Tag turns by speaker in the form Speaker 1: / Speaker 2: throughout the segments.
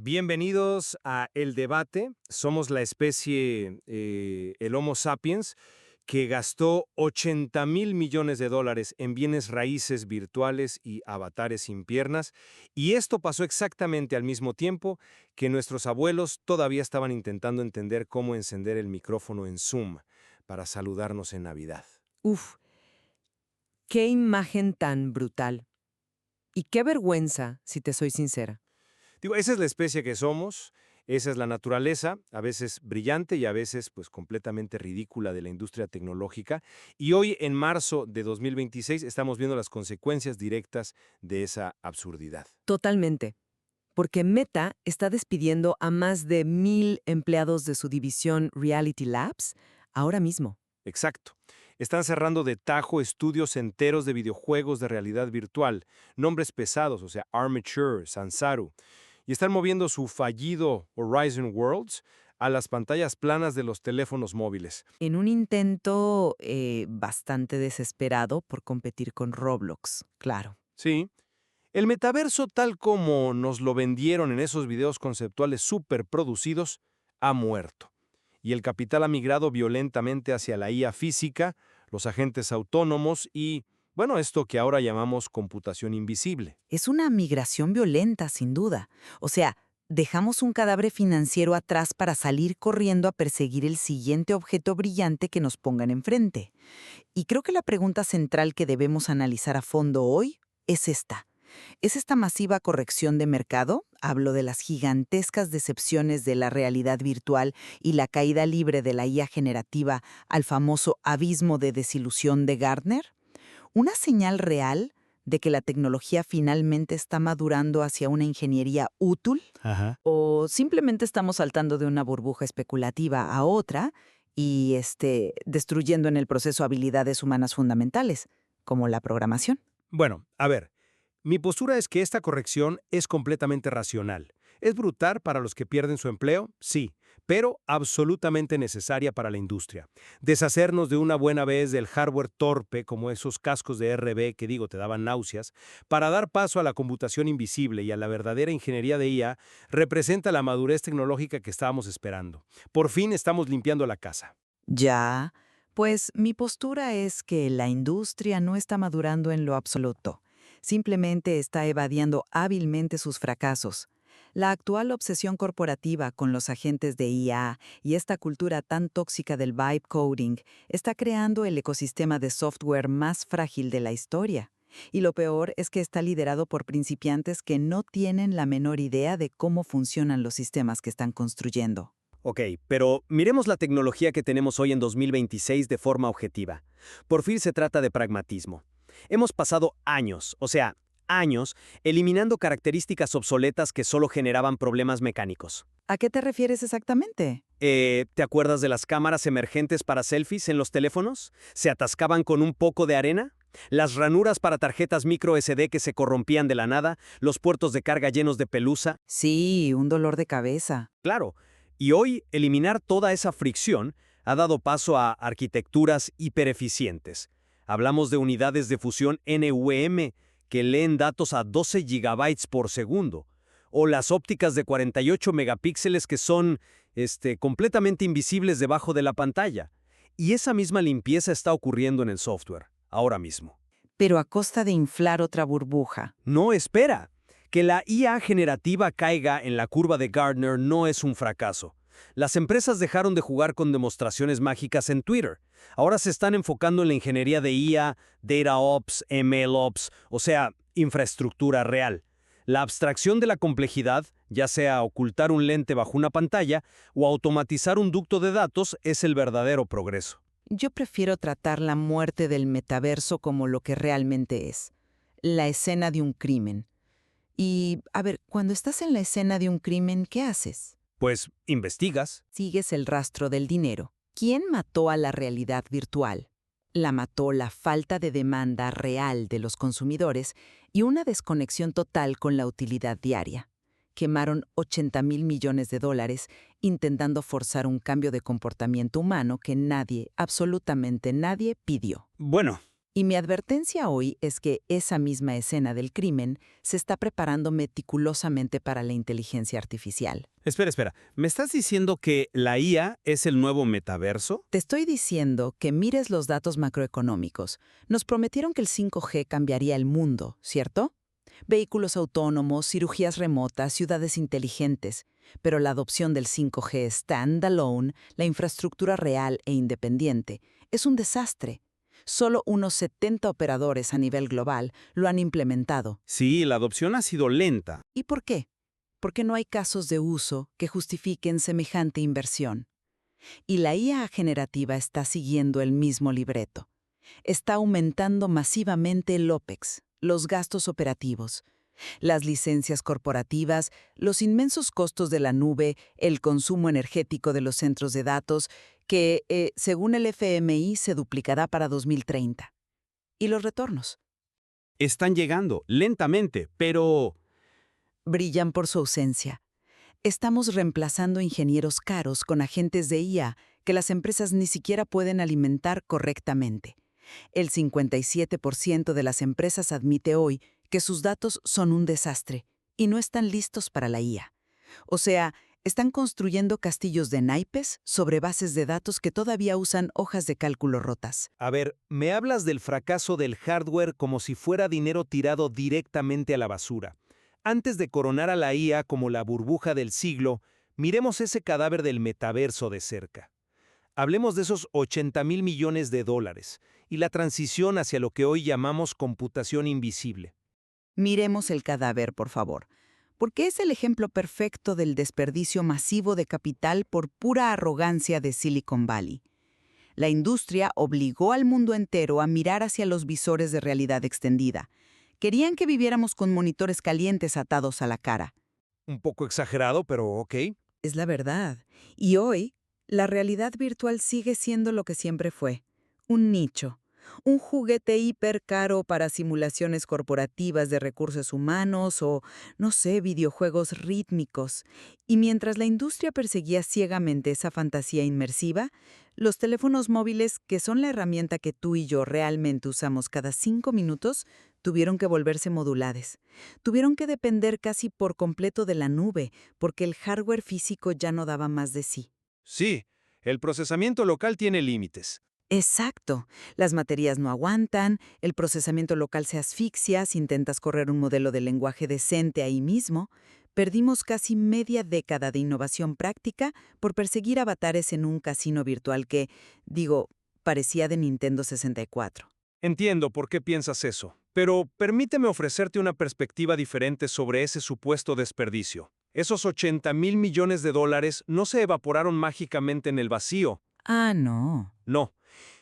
Speaker 1: Bienvenidos a El Debate. Somos la especie, el Homo sapiens, que gastó 80,000 millones de dólares en bienes raíces virtuales y avatares sin piernas, y esto pasó exactamente al mismo tiempo que nuestros abuelos todavía estaban intentando entender cómo encender el micrófono en Zoom para saludarnos en Navidad.
Speaker 2: Uf, qué imagen tan brutal. Y qué vergüenza, si te soy sincera.
Speaker 1: Digo, esa es la especie que somos, esa es la naturaleza, a veces brillante y a veces pues completamente ridícula de la industria tecnológica. Y hoy, en marzo de 2026, estamos viendo las consecuencias directas de esa absurdidad.
Speaker 2: Totalmente. Porque Meta está despidiendo a más de 1,000 empleados de su división Reality Labs ahora mismo.
Speaker 1: Exacto. Están cerrando de tajo estudios enteros de videojuegos de realidad virtual, nombres pesados, o sea, Armature, Sansaru, y están moviendo su fallido Horizon Worlds a las pantallas planas de los teléfonos móviles.
Speaker 2: En un intento bastante desesperado por competir con Roblox, claro.
Speaker 1: Sí, el metaverso, tal como nos lo vendieron en esos videos conceptuales superproducidos, ha muerto. Y el capital ha migrado violentamente hacia la IA física, los agentes autónomos y, bueno, esto que ahora llamamos computación invisible.
Speaker 2: Es una migración violenta, sin duda. O sea, dejamos un cadáver financiero atrás para salir corriendo a perseguir el siguiente objeto brillante que nos pongan enfrente. Y creo que la pregunta central que debemos analizar a fondo hoy es esta. ¿Es esta masiva corrección de mercado? Hablo de las gigantescas decepciones de la realidad virtual y la caída libre de la IA generativa al famoso abismo de desilusión de Gartner. ¿Una señal real de que la tecnología finalmente está madurando hacia una ingeniería útil?
Speaker 1: Ajá.
Speaker 2: ¿O simplemente estamos saltando de una burbuja especulativa a otra y destruyendo en el proceso habilidades humanas fundamentales, como la programación?
Speaker 1: Bueno, a ver, mi postura es que esta corrección es completamente racional. ¿Es brutal para los que pierden su empleo? Sí, pero absolutamente necesaria para la industria. Deshacernos de una buena vez del hardware torpe, como esos cascos de RB que digo te daban náuseas, para dar paso a la computación invisible y a la verdadera ingeniería de IA, representa la madurez tecnológica que estábamos esperando. Por fin estamos limpiando la casa.
Speaker 2: Ya, pues mi postura es que la industria no está madurando en lo absoluto. Simplemente está evadiendo hábilmente sus fracasos. La actual obsesión corporativa con los agentes de IA y esta cultura tan tóxica del vibe coding está creando el ecosistema de software más frágil de la historia. Y lo peor es que está liderado por principiantes que no tienen la menor idea de cómo funcionan los sistemas que están construyendo.
Speaker 3: Ok, pero miremos la tecnología que tenemos hoy en 2026 de forma objetiva. Por fin se trata de pragmatismo. Hemos pasado años, o sea, años, eliminando características obsoletas que solo generaban problemas mecánicos.
Speaker 2: ¿A qué te refieres exactamente?
Speaker 3: ¿Te acuerdas de las cámaras emergentes para selfies en los teléfonos? ¿Se atascaban con un poco de arena? Las ranuras para tarjetas micro SD que se corrompían de la nada, los puertos de carga llenos de pelusa.
Speaker 2: Sí, un dolor de cabeza.
Speaker 3: Claro, y hoy eliminar toda esa fricción ha dado paso a arquitecturas hipereficientes. Hablamos de unidades de fusión NVM que leen datos a 12 gigabytes por segundo, o las ópticas de 48 megapíxeles que son completamente invisibles debajo de la pantalla. Y esa misma limpieza está ocurriendo en el software, ahora mismo.
Speaker 2: Pero a costa de inflar otra burbuja.
Speaker 3: No, espera. Que la IA generativa caiga en la curva de Gartner no es un fracaso. Las empresas dejaron de jugar con demostraciones mágicas en Twitter. Ahora se están enfocando en la ingeniería de IA, Data Ops, ML Ops, o sea, infraestructura real. La abstracción de la complejidad, ya sea ocultar un lente bajo una pantalla o automatizar un ducto de datos, es el verdadero progreso.
Speaker 2: Yo prefiero tratar la muerte del metaverso como lo que realmente es. La escena de un crimen. Y, a ver, cuando estás en la escena de un crimen, ¿qué haces?
Speaker 3: Pues investigas.
Speaker 2: Sigues el rastro del dinero. ¿Quién mató a la realidad virtual? La mató la falta de demanda real de los consumidores y una desconexión total con la utilidad diaria. Quemaron 80,000 millones de dólares intentando forzar un cambio de comportamiento humano que nadie, absolutamente nadie, pidió.
Speaker 3: Bueno,
Speaker 2: Y mi advertencia hoy es que esa misma escena del crimen se está preparando meticulosamente para la inteligencia artificial.
Speaker 3: Espera. ¿Me estás diciendo que la IA es el nuevo metaverso?
Speaker 2: Te estoy diciendo que mires los datos macroeconómicos. Nos prometieron que el 5G cambiaría el mundo, ¿cierto? Vehículos autónomos, cirugías remotas, ciudades inteligentes. Pero la adopción del 5G standalone, la infraestructura real e independiente, es un desastre. Solo unos 70 operadores a nivel global lo han implementado.
Speaker 3: Sí, la adopción ha sido lenta.
Speaker 2: ¿Y por qué? Porque no hay casos de uso que justifiquen semejante inversión. Y la IA generativa está siguiendo el mismo libreto. Está aumentando masivamente el OPEX, los gastos operativos, las licencias corporativas, los inmensos costos de la nube, el consumo energético de los centros de datos, que, según el FMI, se duplicará para 2030. ¿Y los retornos?
Speaker 3: Están llegando, lentamente, pero...
Speaker 2: Brillan por su ausencia. Estamos reemplazando ingenieros caros con agentes de IA que las empresas ni siquiera pueden alimentar correctamente. El 57% de las empresas admite hoy que sus datos son un desastre y no están listos para la IA. O sea, están construyendo castillos de naipes sobre bases de datos que todavía usan hojas de cálculo rotas.
Speaker 1: A ver, me hablas del fracaso del hardware como si fuera dinero tirado directamente a la basura. Antes de coronar a la IA como la burbuja del siglo, miremos ese cadáver del metaverso de cerca. Hablemos de esos 80,000 millones de dólares y la transición hacia lo que hoy llamamos computación invisible.
Speaker 2: Miremos el cadáver, por favor, porque es el ejemplo perfecto del desperdicio masivo de capital por pura arrogancia de Silicon Valley. La industria obligó al mundo entero a mirar hacia los visores de realidad extendida. Querían que viviéramos con monitores calientes atados a la cara.
Speaker 1: Un poco exagerado, pero ok.
Speaker 2: Es la verdad. Y hoy, la realidad virtual sigue siendo lo que siempre fue, un nicho. Un juguete hiper caro para simulaciones corporativas de recursos humanos o, no sé, videojuegos rítmicos. Y mientras la industria perseguía ciegamente esa fantasía inmersiva, los teléfonos móviles, que son la herramienta que tú y yo realmente usamos cada 5 minutos, tuvieron que volverse modulares. Tuvieron que depender casi por completo de la nube, porque el hardware físico ya no daba más de sí.
Speaker 1: Sí, el procesamiento local tiene límites.
Speaker 2: Exacto. Las baterías no aguantan, el procesamiento local se asfixia si intentas correr un modelo de lenguaje decente ahí mismo. Perdimos casi media década de innovación práctica por perseguir avatares en un casino virtual que, parecía de Nintendo 64.
Speaker 1: Entiendo por qué piensas eso, pero permíteme ofrecerte una perspectiva diferente sobre ese supuesto desperdicio. Esos 80,000 millones de dólares no se evaporaron mágicamente en el vacío.
Speaker 2: Ah, no.
Speaker 1: No.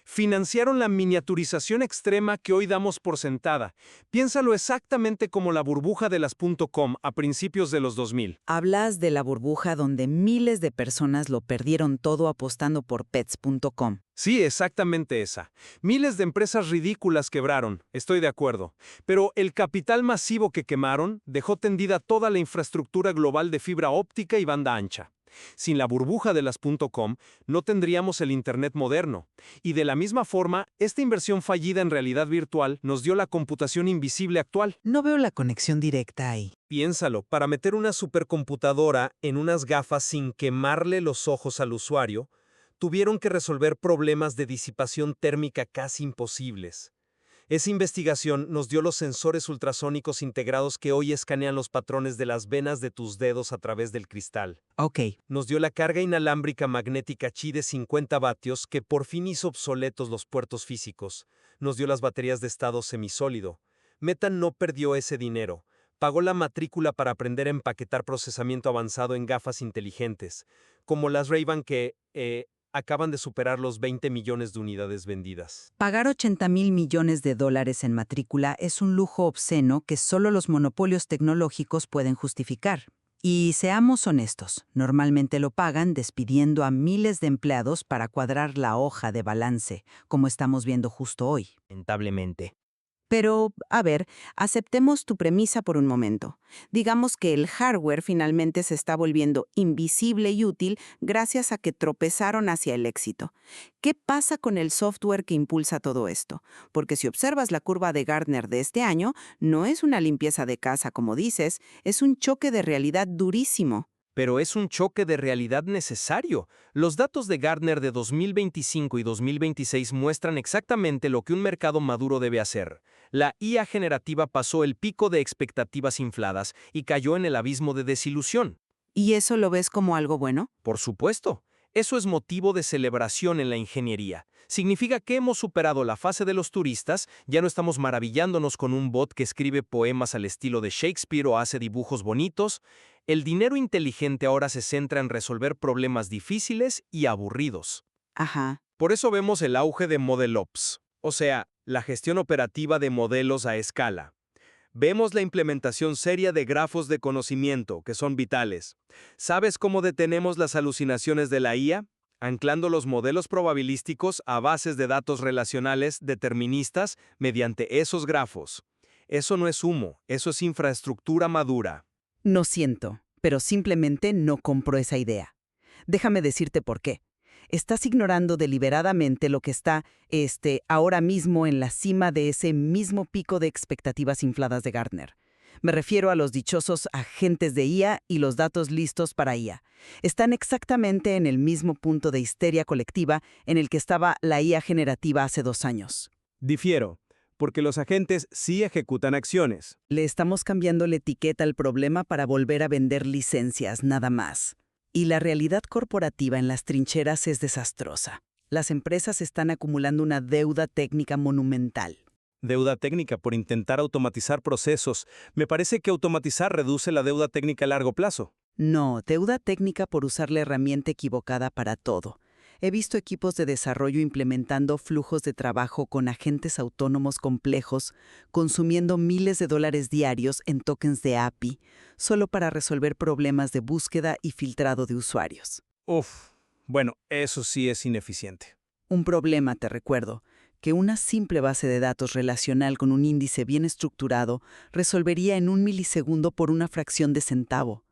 Speaker 1: Financiaron la miniaturización extrema que hoy damos por sentada. Piénsalo exactamente como la burbuja de las .com a principios de los 2000.
Speaker 2: Hablas de la burbuja donde miles de personas lo perdieron todo apostando por pets.com.
Speaker 1: Sí, exactamente esa. Miles de empresas ridículas quebraron, estoy de acuerdo. Pero el capital masivo que quemaron dejó tendida toda la infraestructura global de fibra óptica y banda ancha. Sin la burbuja de las .com, no tendríamos el Internet moderno. Y de la misma forma, esta inversión fallida en realidad virtual nos dio la computación invisible actual.
Speaker 2: No veo la conexión directa ahí.
Speaker 1: Piénsalo, para meter una supercomputadora en unas gafas sin quemarle los ojos al usuario, tuvieron que resolver problemas de disipación térmica casi imposibles. Esa investigación nos dio los sensores ultrasónicos integrados que hoy escanean los patrones de las venas de tus dedos a través del cristal.
Speaker 2: Ok.
Speaker 1: Nos dio la carga inalámbrica magnética Qi de 50 vatios que por fin hizo obsoletos los puertos físicos. Nos dio las baterías de estado semisólido. Meta no perdió ese dinero. Pagó la matrícula para aprender a empaquetar procesamiento avanzado en gafas inteligentes, como las Ray-Ban que, acaban de superar los 20 millones de unidades vendidas.
Speaker 2: Pagar 80,000 millones de dólares en matrícula es un lujo obsceno que solo los monopolios tecnológicos pueden justificar. Y seamos honestos, normalmente lo pagan despidiendo a miles de empleados para cuadrar la hoja de balance, como estamos viendo justo hoy.
Speaker 4: Lamentablemente.
Speaker 2: Pero, a ver, aceptemos tu premisa por un momento. Digamos que el hardware finalmente se está volviendo invisible y útil gracias a que tropezaron hacia el éxito. ¿Qué pasa con el software que impulsa todo esto? Porque si observas la curva de Gartner de este año, no es una limpieza de casa, como dices, es un choque de realidad durísimo.
Speaker 3: Pero es un choque de realidad necesario. Los datos de Gartner de 2025 y 2026 muestran exactamente lo que un mercado maduro debe hacer. La IA generativa pasó el pico de expectativas infladas y cayó en el abismo de desilusión.
Speaker 2: ¿Y eso lo ves como algo bueno?
Speaker 3: Por supuesto, eso es motivo de celebración en la ingeniería. Significa que hemos superado la fase de los turistas, ya no estamos maravillándonos con un bot que escribe poemas al estilo de Shakespeare o hace dibujos bonitos. El dinero inteligente ahora se centra en resolver problemas difíciles y aburridos.
Speaker 2: Ajá.
Speaker 3: Por eso vemos el auge de ModelOps, o sea, la gestión operativa de modelos a escala. Vemos la implementación seria de grafos de conocimiento, que son vitales. ¿Sabes cómo detenemos las alucinaciones de la IA? Anclando los modelos probabilísticos a bases de datos relacionales deterministas mediante esos grafos. Eso no es humo, eso es infraestructura madura.
Speaker 2: No siento, pero simplemente no compro esa idea. Déjame decirte por qué. Estás ignorando deliberadamente lo que está, ahora mismo en la cima de ese mismo pico de expectativas infladas de Gartner. Me refiero a los dichosos agentes de IA y los datos listos para IA. Están exactamente en el mismo punto de histeria colectiva en el que estaba la IA generativa hace 2 años.
Speaker 3: Difiero, porque los agentes sí ejecutan acciones.
Speaker 2: Le estamos cambiando la etiqueta al problema para volver a vender licencias, nada más. Y la realidad corporativa en las trincheras es desastrosa. Las empresas están acumulando una deuda técnica monumental.
Speaker 3: Deuda técnica por intentar automatizar procesos. Me parece que automatizar reduce la deuda técnica a largo plazo.
Speaker 2: No, deuda técnica por usar la herramienta equivocada para todo. He visto equipos de desarrollo implementando flujos de trabajo con agentes autónomos complejos, consumiendo miles de dólares diarios en tokens de API, solo para resolver problemas de búsqueda y filtrado de usuarios.
Speaker 3: Bueno, eso sí es ineficiente.
Speaker 2: Un problema, te recuerdo, que una simple base de datos relacional con un índice bien estructurado resolvería en 1 milisegundo por una fracción de centavo.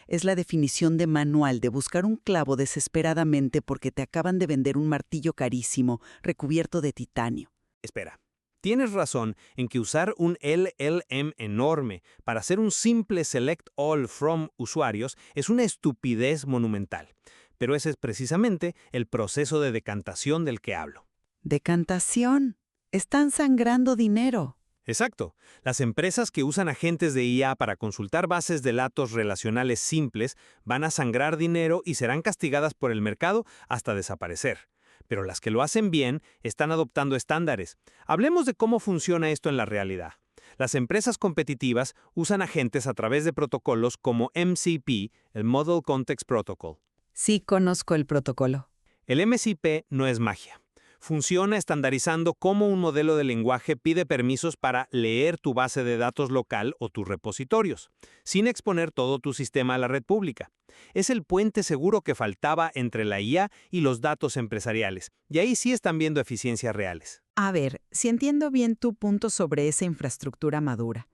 Speaker 2: Es la definición de manual de buscar un clavo desesperadamente porque te acaban de vender un martillo carísimo recubierto de titanio.
Speaker 3: Espera, tienes razón en que usar un LLM enorme para hacer un simple select all from usuarios es una estupidez monumental. Pero ese es precisamente el proceso de decantación del que hablo.
Speaker 2: Decantación. Están sangrando dinero.
Speaker 3: Exacto. Las empresas que usan agentes de IA para consultar bases de datos relacionales simples van a sangrar dinero y serán castigadas por el mercado hasta desaparecer. Pero las que lo hacen bien están adoptando estándares. Hablemos de cómo funciona esto en la realidad. Las empresas competitivas usan agentes a través de protocolos como MCP, el Model Context Protocol.
Speaker 2: Sí, conozco el protocolo.
Speaker 3: El MCP no es magia. Funciona estandarizando cómo un modelo de lenguaje pide permisos para leer tu base de datos local o tus repositorios, sin exponer todo tu sistema a la red pública. Es el puente seguro que faltaba entre la IA y los datos empresariales, y ahí sí están viendo eficiencias reales.
Speaker 2: A ver, si entiendo bien tu punto sobre esa infraestructura madura.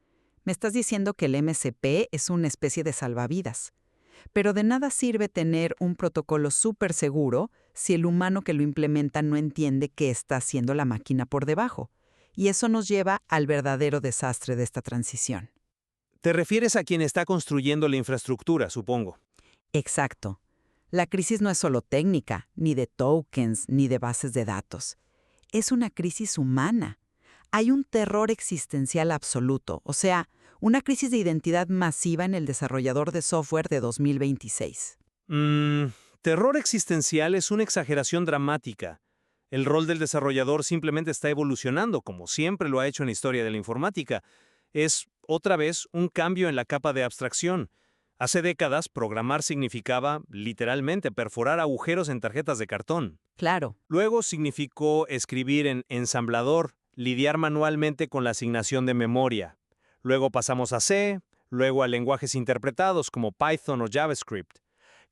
Speaker 2: Me estás diciendo que el MCP es una especie de salvavidas. Pero de nada sirve tener un protocolo súper seguro si el humano que lo implementa no entiende qué está haciendo la máquina por debajo. Y eso nos lleva al verdadero desastre de esta transición.
Speaker 3: Te refieres a quien está construyendo la infraestructura, supongo.
Speaker 2: Exacto. La crisis no es solo técnica, ni de tokens, ni de bases de datos. Es una crisis humana. Hay un terror existencial absoluto, o sea, una crisis de identidad masiva en el desarrollador de software de 2026.
Speaker 3: Terror existencial es una exageración dramática. El rol del desarrollador simplemente está evolucionando, como siempre lo ha hecho en la historia de la informática. Es, otra vez, un cambio en la capa de abstracción. Hace décadas, programar significaba, literalmente, perforar agujeros en tarjetas de cartón.
Speaker 2: Claro.
Speaker 3: Luego significó escribir en ensamblador, lidiar manualmente con la asignación de memoria. Luego pasamos a C, luego a lenguajes interpretados como Python o JavaScript.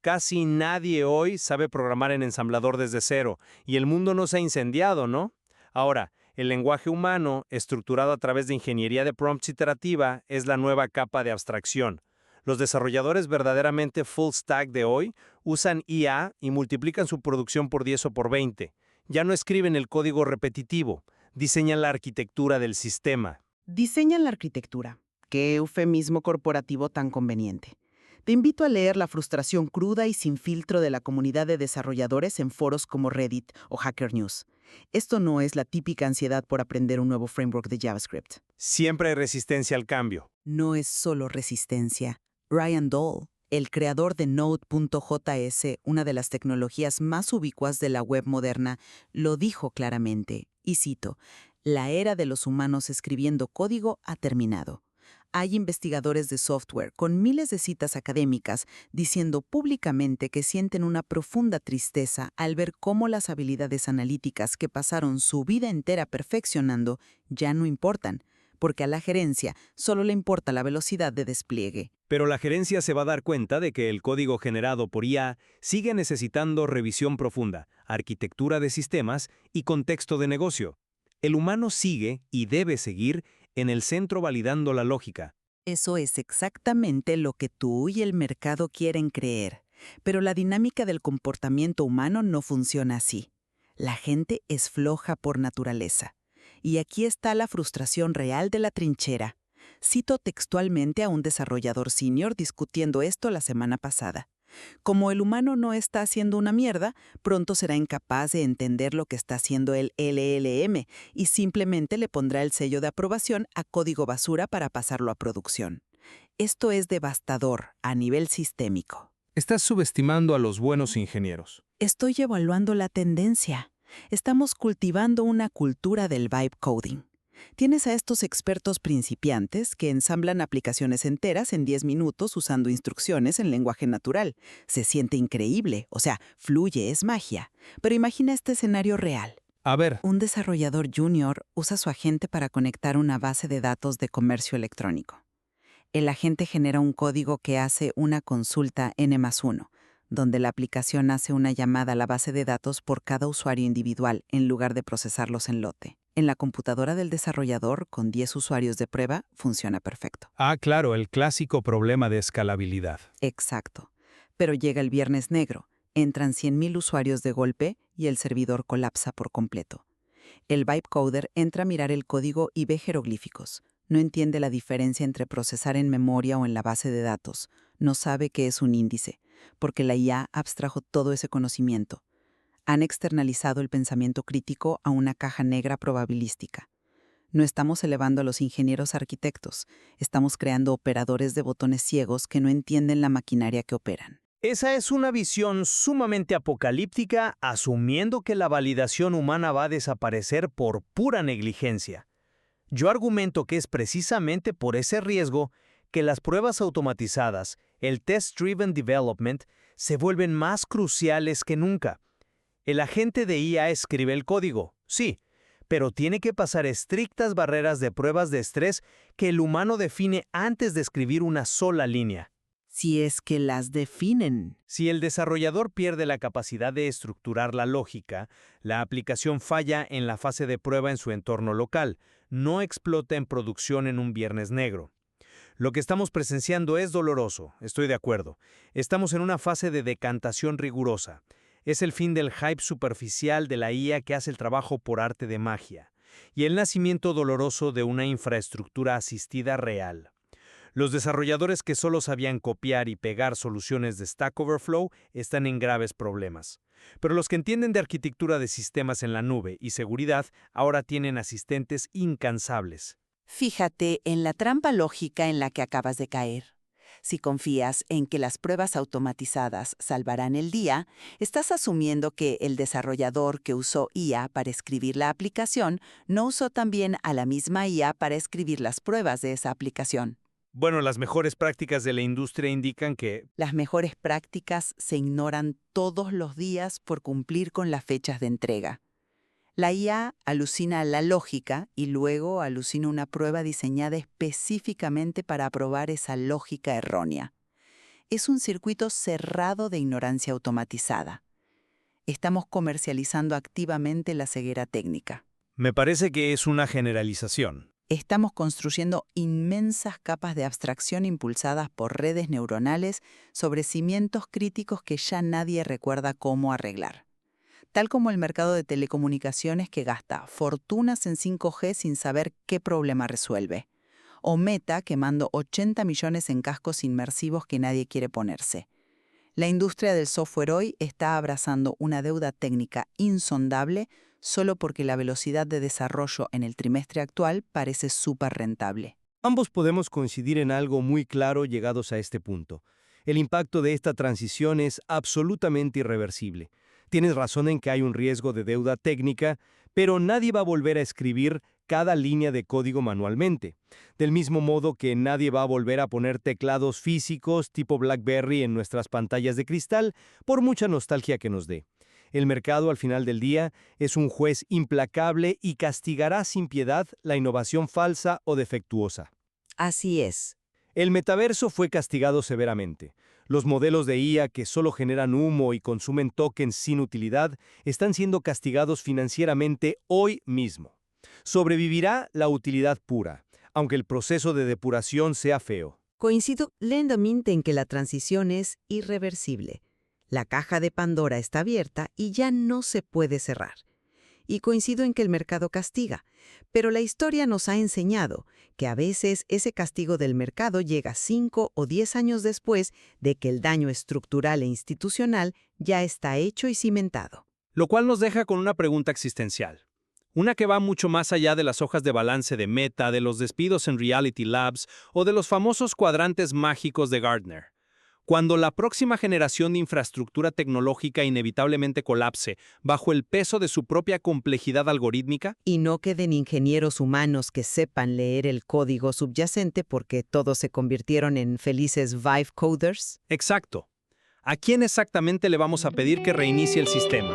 Speaker 3: Casi nadie hoy sabe programar en ensamblador desde cero, y el mundo no se ha incendiado, ¿no? Ahora, El lenguaje humano, estructurado a través de ingeniería de prompts iterativa, es la nueva capa de abstracción. Los desarrolladores verdaderamente full stack de hoy usan IA y multiplican su producción por 10 o por 20. Ya no escriben el código repetitivo, diseñan la arquitectura del sistema.
Speaker 4: Diseñan la arquitectura. Qué eufemismo corporativo tan conveniente. Te invito a leer la frustración cruda y sin filtro de la comunidad de desarrolladores en foros como Reddit o Hacker News. Esto no es la típica ansiedad por aprender un nuevo framework de JavaScript.
Speaker 3: Siempre hay resistencia al cambio.
Speaker 2: No es solo resistencia. Ryan Dahl, el creador de Node.js, una de las tecnologías más ubicuas de la web moderna, lo dijo claramente, y cito, «La era de los humanos escribiendo código ha terminado». Hay investigadores de software con miles de citas académicas diciendo públicamente que sienten una profunda tristeza al ver cómo las habilidades analíticas que pasaron su vida entera perfeccionando ya no importan, porque a la gerencia solo le importa la velocidad de despliegue.
Speaker 1: Pero la gerencia se va a dar cuenta de que el código generado por IA sigue necesitando revisión profunda, arquitectura de sistemas y contexto de negocio. El humano sigue y debe seguir en el centro validando la lógica.
Speaker 2: Eso es exactamente lo que tú y el mercado quieren creer. Pero la dinámica del comportamiento humano no funciona así. La gente es floja por naturaleza. Y aquí está la frustración real de la trinchera. Cito textualmente a un desarrollador senior discutiendo esto la semana pasada. Como el humano no está haciendo una mierda, pronto será incapaz de entender lo que está haciendo el LLM y simplemente le pondrá el sello de aprobación a código basura para pasarlo a producción. Esto es devastador a nivel sistémico.
Speaker 5: Estás subestimando a los buenos ingenieros.
Speaker 2: Estoy evaluando la tendencia. Estamos cultivando una cultura del vibe coding. Tienes a estos expertos principiantes que ensamblan aplicaciones enteras en 10 minutos usando instrucciones en lenguaje natural. Se siente increíble, o sea, fluye, es magia. Pero imagina este escenario real.
Speaker 5: A ver,
Speaker 2: Un desarrollador junior usa su agente para conectar una base de datos de comercio electrónico. El agente genera un código que hace una consulta N+1, donde la aplicación hace una llamada a la base de datos por cada usuario individual en lugar de procesarlos en lote. En la computadora del desarrollador, con 10 usuarios de prueba, funciona perfecto.
Speaker 1: Claro, el clásico problema de escalabilidad.
Speaker 2: Exacto. Pero llega el viernes negro, entran 100.000 usuarios de golpe y el servidor colapsa por completo. El vibecoder entra a mirar el código y ve jeroglíficos. No entiende la diferencia entre procesar en memoria o en la base de datos. No sabe qué es un índice, porque la IA abstrajo todo ese conocimiento. Han externalizado el pensamiento crítico a una caja negra probabilística. No estamos elevando a los ingenieros arquitectos, estamos creando operadores de botones ciegos que no entienden la maquinaria que operan.
Speaker 3: Esa es una visión sumamente apocalíptica, asumiendo que la validación humana va a desaparecer por pura negligencia. Yo argumento que es precisamente por ese riesgo que las pruebas automatizadas, el Test-Driven Development, se vuelven más cruciales que nunca. El agente de IA escribe el código, sí, pero tiene que pasar estrictas barreras de pruebas de estrés que el humano define antes de escribir una sola línea.
Speaker 4: Si es que las definen.
Speaker 3: Si el desarrollador pierde la capacidad de estructurar la lógica, la aplicación falla en la fase de prueba en su entorno local, no explota en producción en un viernes negro. Lo que estamos presenciando es doloroso, estoy de acuerdo. Estamos en una fase de decantación rigurosa. Es el fin del hype superficial de la IA que hace el trabajo por arte de magia, y el nacimiento doloroso de una infraestructura asistida real. Los desarrolladores que solo sabían copiar y pegar soluciones de Stack Overflow están en graves problemas. Pero los que entienden de arquitectura de sistemas en la nube y seguridad ahora tienen asistentes incansables.
Speaker 6: Fíjate en la trampa lógica en la que acabas de caer. Si confías en que las pruebas automatizadas salvarán el día, estás asumiendo que el desarrollador que usó IA para escribir la aplicación no usó también a la misma IA para escribir las pruebas de esa aplicación.
Speaker 3: Bueno, las mejores prácticas de la industria indican que
Speaker 6: Las mejores prácticas se ignoran todos los días por cumplir con las fechas de entrega. La IA alucina la lógica y luego alucina una prueba diseñada específicamente para probar esa lógica errónea. Es un circuito cerrado de ignorancia automatizada. Estamos comercializando activamente la ceguera técnica.
Speaker 3: Me parece que es una generalización.
Speaker 6: Estamos construyendo inmensas capas de abstracción impulsadas por redes neuronales sobre cimientos críticos que ya nadie recuerda cómo arreglar. Tal como el mercado de telecomunicaciones que gasta fortunas en 5G sin saber qué problema resuelve. O Meta quemando 80 millones en cascos inmersivos que nadie quiere ponerse. La industria del software hoy está abrazando una deuda técnica insondable solo porque la velocidad de desarrollo en el trimestre actual parece súper rentable.
Speaker 1: Ambos podemos coincidir en algo muy claro llegados a este punto. El impacto de esta transición es absolutamente irreversible. Tienes razón en que hay un riesgo de deuda técnica, pero nadie va a volver a escribir cada línea de código manualmente. Del mismo modo que nadie va a volver a poner teclados físicos tipo BlackBerry en nuestras pantallas de cristal, por mucha nostalgia que nos dé. El mercado, al final del día, es un juez implacable y castigará sin piedad la innovación falsa o defectuosa.
Speaker 2: Así es.
Speaker 1: El metaverso fue castigado severamente. Los modelos de IA que solo generan humo y consumen tokens sin utilidad están siendo castigados financieramente hoy mismo. Sobrevivirá la utilidad pura, aunque el proceso de depuración sea feo.
Speaker 7: Coincido plenamente en que la transición es irreversible. La caja de Pandora está abierta y ya no se puede cerrar. Y coincido en que el mercado castiga, pero la historia nos ha enseñado que a veces ese castigo del mercado llega 5 o 10 años después de que el daño estructural e institucional ya está hecho y cimentado.
Speaker 3: Lo cual nos deja con una pregunta existencial. Una que va mucho más allá de las hojas de balance de Meta, de los despidos en Reality Labs o de los famosos cuadrantes mágicos de Gartner. Cuando la próxima generación de infraestructura tecnológica inevitablemente colapse bajo el peso de su propia complejidad algorítmica,
Speaker 7: Y no queden ingenieros humanos que sepan leer el código subyacente porque todos se convirtieron en felices vibe coders.
Speaker 3: exacto. ¿A quién exactamente le vamos a pedir que reinicie el sistema?